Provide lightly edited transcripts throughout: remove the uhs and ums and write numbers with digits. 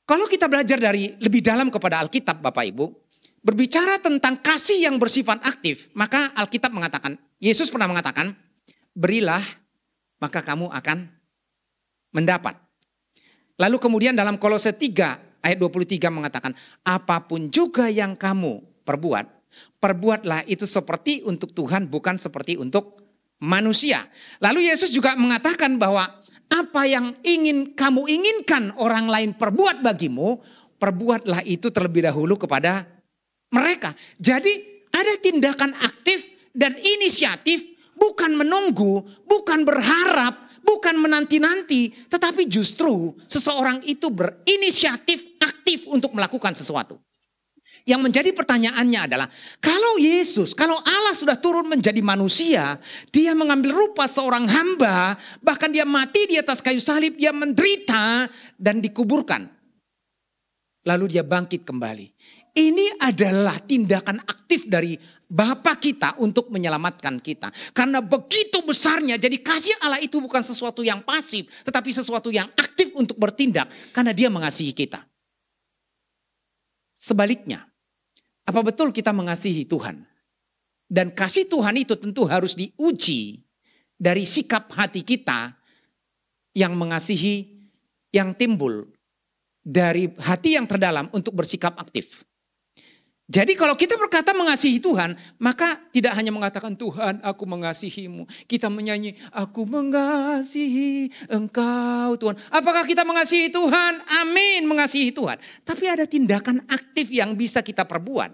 Kalau kita belajar dari lebih dalam kepada Alkitab Bapak Ibu, berbicara tentang kasih yang bersifat aktif, maka Alkitab mengatakan, Yesus pernah mengatakan, berilah maka kamu akan mendapat. Lalu kemudian dalam Kolose 3 ayat 23 mengatakan, apapun juga yang kamu perbuat, perbuatlah itu seperti untuk Tuhan, bukan seperti untuk manusia. Lalu Yesus juga mengatakan bahwa apa yang ingin kamu inginkan orang lain perbuat bagimu, perbuatlah itu terlebih dahulu kepada mereka. Jadi ada tindakan aktif dan inisiatif, bukan menunggu, bukan berharap, bukan menanti-nanti, tetapi justru seseorang itu berinisiatif aktif untuk melakukan sesuatu. Yang menjadi pertanyaannya adalah, kalau Yesus, kalau Allah sudah turun menjadi manusia, dia mengambil rupa seorang hamba, bahkan dia mati di atas kayu salib, dia menderita dan dikuburkan. Lalu dia bangkit kembali. Ini adalah tindakan aktif dari Bapa kita untuk menyelamatkan kita. Karena begitu besarnya, jadi kasih Allah itu bukan sesuatu yang pasif, tetapi sesuatu yang aktif untuk bertindak, karena dia mengasihi kita. Sebaliknya, apa betul kita mengasihi Tuhan? Dan kasih Tuhan itu tentu harus diuji dari sikap hati kita yang mengasihi, yang timbul dari hati yang terdalam untuk bersikap aktif. Jadi kalau kita berkata mengasihi Tuhan, maka tidak hanya mengatakan Tuhan aku mengasihimu. Kita menyanyi aku mengasihi engkau Tuhan. Apakah kita mengasihi Tuhan? Amin, mengasihi Tuhan. Tapi ada tindakan aktif yang bisa kita perbuat.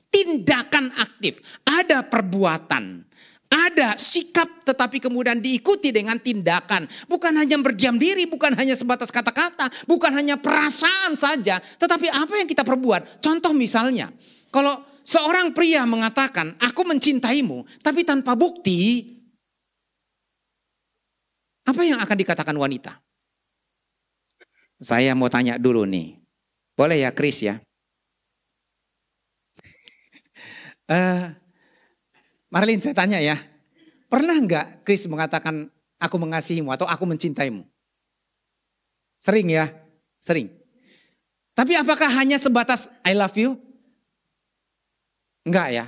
Tindakan aktif, ada perbuatan. Ada sikap tetapi kemudian diikuti dengan tindakan. Bukan hanya berdiam diri, bukan hanya sebatas kata-kata, bukan hanya perasaan saja. Tetapi apa yang kita perbuat? Contoh misalnya, kalau seorang pria mengatakan, aku mencintaimu, tapi tanpa bukti, apa yang akan dikatakan wanita? Saya mau tanya dulu nih. Boleh ya Chris ya? Marlin saya tanya ya, pernah enggak Chris mengatakan aku mengasihimu atau aku mencintaimu? Sering ya, sering. Tapi apakah hanya sebatas I love you? Enggak ya,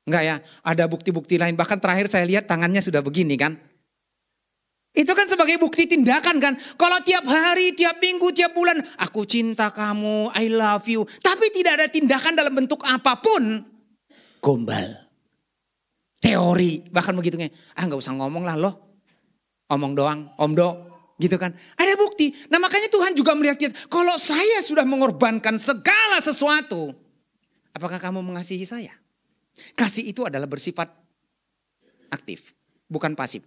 enggak ya. Ada bukti-bukti lain, bahkan terakhir saya lihat tangannya sudah begini kan. Itu kan sebagai bukti tindakan kan. Kalau tiap hari, tiap minggu, tiap bulan, aku cinta kamu, I love you. Tapi tidak ada tindakan dalam bentuk apapun, gombal. Teori, bahkan begitu nggak usah ngomong lah loh. Omong doang, omdo, gitu kan. Ada bukti. Nah makanya Tuhan juga melihat kita. Kalau saya sudah mengorbankan segala sesuatu, apakah kamu mengasihi saya? Kasih itu adalah bersifat aktif, bukan pasif.